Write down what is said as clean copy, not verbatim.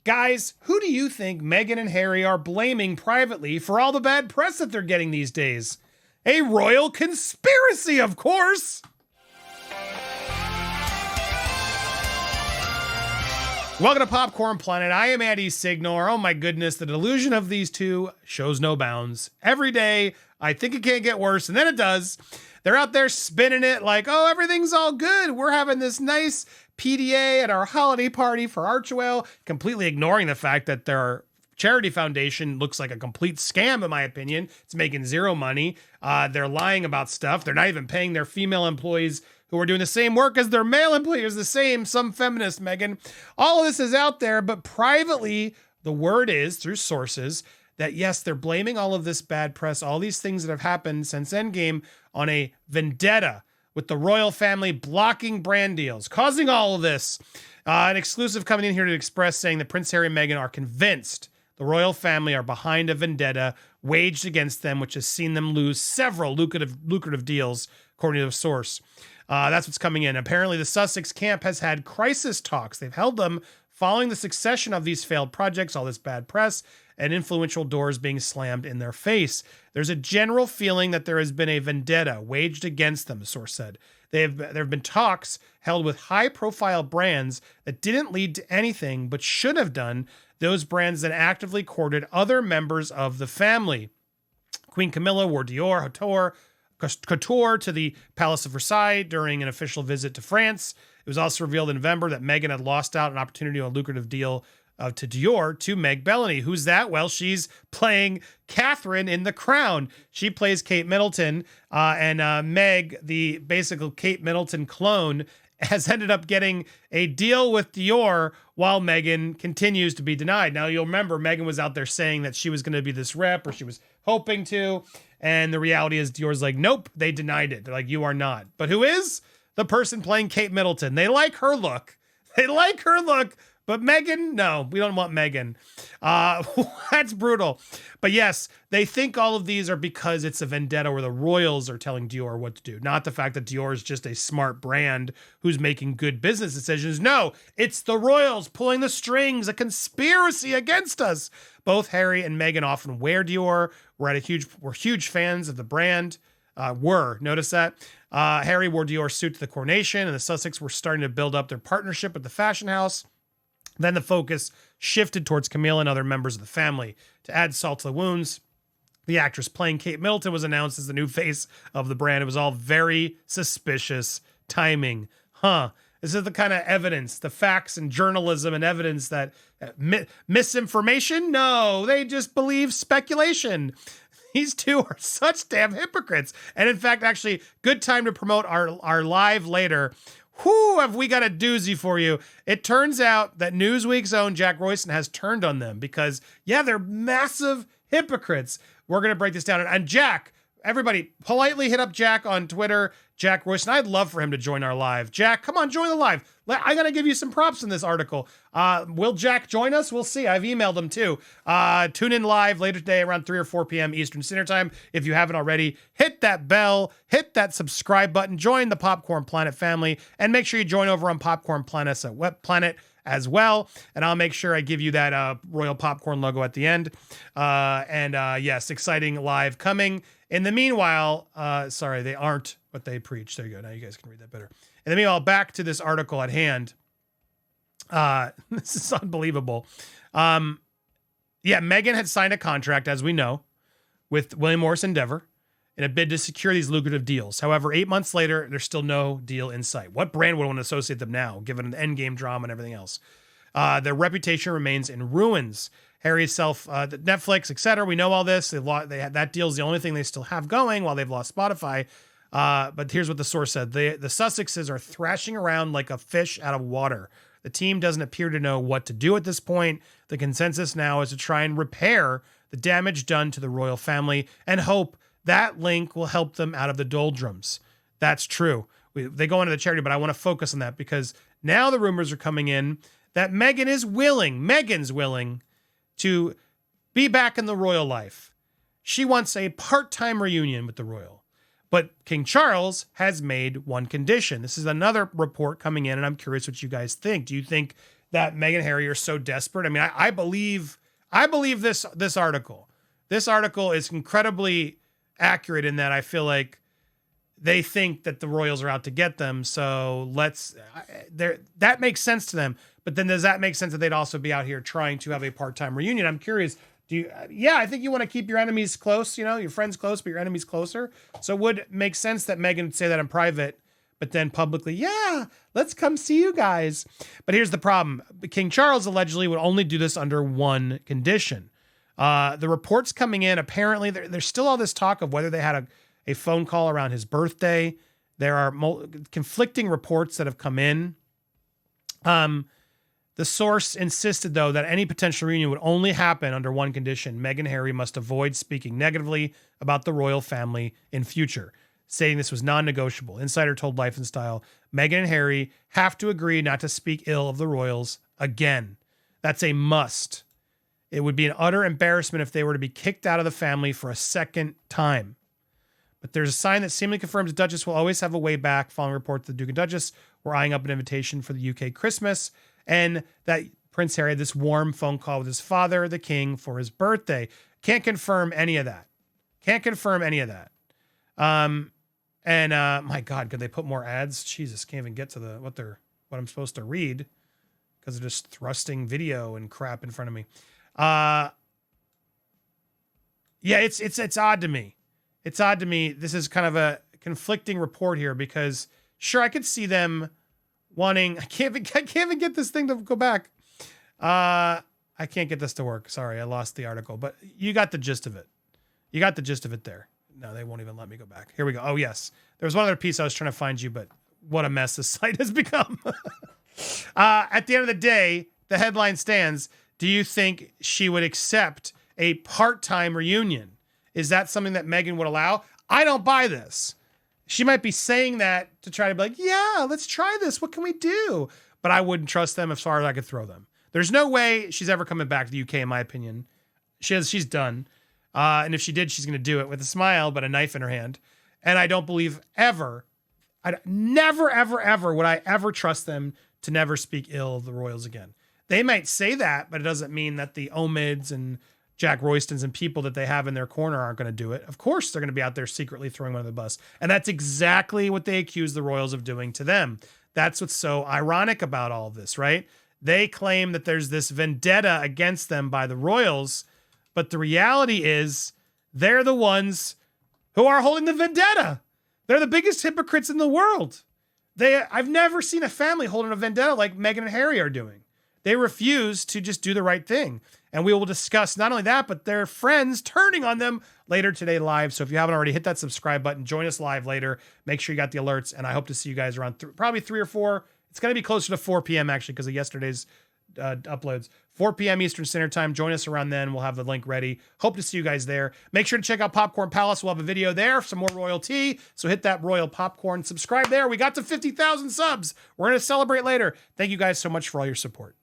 Guys, who do you think Meghan and Harry are blaming privately for all the bad press that they're getting these days? A royal conspiracy, of course! Welcome to Popcorn Planet. I am Andy Signor. Oh my goodness, the delusion of these two shows no bounds. Every day, I think it can't get worse, and then it does. They're out there spinning it like, oh, everything's all good. We're having this nice PDA at our holiday party for Archewell, completely ignoring the fact that their charity foundation looks like a complete scam, in my opinion. It's making zero money. They're lying about stuff. They're not even paying their female employees who are doing the same work as their male employees, the same, some feminist, Meghan. All of this is out there, but privately, the word is, through sources, that yes, they're blaming all of this bad press, all these things that have happened since Endgame on a vendetta with the royal family blocking brand deals, causing all of this. An exclusive coming in here to Express saying that Prince Harry and Meghan are convinced the royal family are behind a vendetta waged against them, which has seen them lose several lucrative deals, according to the source. That's what's coming in. Apparently, the Sussex camp has had crisis talks. They've held them following the succession of these failed projects, all this bad press, and influential doors being slammed in their face. There's a general feeling that there has been a vendetta waged against them, the source said. There have been talks held with high-profile brands that didn't lead to anything, but should have done. Those brands that actively courted other members of the family. Queen Camilla wore dior, couture to the Palace of Versailles during an official visit to France. It was also revealed in November that Meghan had lost out an opportunity on a lucrative deal to Dior to Meg Bellany. Who's that? Well, she's playing Catherine in The Crown. She plays Kate Middleton, and Meg, the basic Kate Middleton clone, has ended up getting a deal with Dior while Meghan continues to be denied. Now, you'll remember Meghan was out there saying that she was going to be this rep, or she was hoping to, and the reality is Dior's like, nope, they denied it. They're like, you are not. But who is? The person playing Kate Middleton. They like her look. But Meghan, no, we don't want Meghan. That's brutal. But yes, they think all of these are because it's a vendetta where the royals are telling Dior what to do. Not the fact that Dior is just a smart brand who's making good business decisions. No, it's the royals pulling the strings, a conspiracy against us. Both Harry and Meghan often wear Dior. We're huge fans of the brand. Notice that. Harry wore Dior's suit to the coronation, and the Sussex were starting to build up their partnership with the fashion house. Then the focus shifted towards Camilla and other members of the family. To add salt to the wounds, the actress playing Kate Middleton was announced as the new face of the brand. It was all very suspicious timing. This is the kind of evidence, the facts and journalism and evidence that misinformation? No, they just believe speculation. These two are such damn hypocrites. And in fact, actually, good time to promote our live later. Whoo, have we got a doozy for you. It turns out that Newsweek's own Jack Royston has turned on them because, yeah, they're massive hypocrites. We're going to break this down. And Jack, everybody, politely hit up Jack on Twitter, Jack Royston. I'd love for him to join our live. Jack, come on, join the live. I got to give you some props in this article. Will Jack join us? We'll see. I've emailed him too. Tune in live later today around 3 or 4 p.m. Eastern Standard Time. If you haven't already, hit that bell, hit that subscribe button, join the Popcorn Planet family, and make sure you join over on Popcorn Planet at Web Planet as well. And I'll make sure I give you that Royal Popcorn logo at the end. Yes, exciting live coming. In the meanwhile, sorry, they aren't what they preach. There you go. Now you guys can read that better. In the meanwhile, back to this article at hand. This is unbelievable. Meghan had signed a contract, as we know, with William Morris Endeavor in a bid to secure these lucrative deals. However, 8 months later, there's still no deal in sight. What brand would want to associate them now, given the endgame drama and everything else? Their reputation remains in ruins. Harry's Netflix, etc. We know all this. That deal's the only thing they still have going while they've lost Spotify. But here's what the source said. The Sussexes are thrashing around like a fish out of water. The team doesn't appear to know what to do at this point. The consensus now is to try and repair the damage done to the royal family and hope that link will help them out of the doldrums. That's true. They go into the charity, but I want to focus on that because now the rumors are coming in that Meghan's willing to be back in the royal life. She wants a part-time reunion with the royal. But King Charles has made one condition. This is another report coming in, and I'm curious what you guys think. Do you think that Meghan and Harry are so desperate. I mean, I believe this article. This article is incredibly accurate in that I feel like they think that the royals are out to get them. So that makes sense to them. But then does that make sense that they'd also be out here trying to have a part-time reunion? I'm curious. I think you want to keep your enemies close, your friends close, but your enemies closer. So it would make sense that Meghan would say that in private, but then publicly, yeah, let's come see you guys. But here's the problem. King Charles allegedly would only do this under one condition. The reports coming in, apparently there's still all this talk of whether they had a phone call around his birthday. There are conflicting reports that have come in. The source insisted, though, that any potential reunion would only happen under one condition. Meghan and Harry must avoid speaking negatively about the royal family in future, saying this was non-negotiable. Insider told Life and Style, Meghan and Harry have to agree not to speak ill of the royals again. That's a must. It would be an utter embarrassment if they were to be kicked out of the family for a second time. But there's a sign that seemingly confirms the Duchess will always have a way back, following reports that the Duke and Duchess were eyeing up an invitation for the UK Christmas, and that Prince Harry had this warm phone call with his father, the king, for his birthday. Can't confirm any of that. My God, could they put more ads? Jesus, can't even get to what I'm supposed to read because they're just thrusting video and crap in front of me. It's odd to me. It's odd to me. This is kind of a conflicting report here because sure, I could see them wanting, I can't even get this thing to go back. I can't get this to work. Sorry, I lost the article, but you got the gist of it. You got the gist of it there. No, they won't even let me go back. Here we go. Oh, yes. There was one other piece I was trying to find you, but what a mess this site has become. At the end of the day, the headline stands. Do you think she would accept a part-time reunion? Is that something that Meghan would allow? I don't buy this. She might be saying that to try to be like, yeah, let's try this. What can we do? But I wouldn't trust them as far as I could throw them. There's no way she's ever coming back to the UK, in my opinion. She's done. And if she did, she's going to do it with a smile, but a knife in her hand. And I don't believe never, ever, ever would I ever trust them to never speak ill of the royals again. They might say that, but it doesn't mean that the Omids and Jack Roystons and people that they have in their corner aren't going to do it. Of course, they're going to be out there secretly throwing one on the bus. And that's exactly what they accuse the royals of doing to them. That's what's so ironic about all of this, right? They claim that there's this vendetta against them by the royals, but the reality is they're the ones who are holding the vendetta. They're the biggest hypocrites in the world. I've never seen a family holding a vendetta like Meghan and Harry are doing. They refuse to just do the right thing. And we will discuss not only that, but their friends turning on them later today live. So if you haven't already, hit that subscribe button. Join us live later. Make sure you got the alerts. And I hope to see you guys around probably 3 or 4. It's going to be closer to 4 p.m. actually because of yesterday's uploads. 4 p.m. Eastern Standard Time. Join us around then. We'll have the link ready. Hope to see you guys there. Make sure to check out Popcorn Palace. We'll have a video there. Some more royalty. So hit that royal popcorn. Subscribe there. We got to 50,000 subs. We're going to celebrate later. Thank you guys so much for all your support.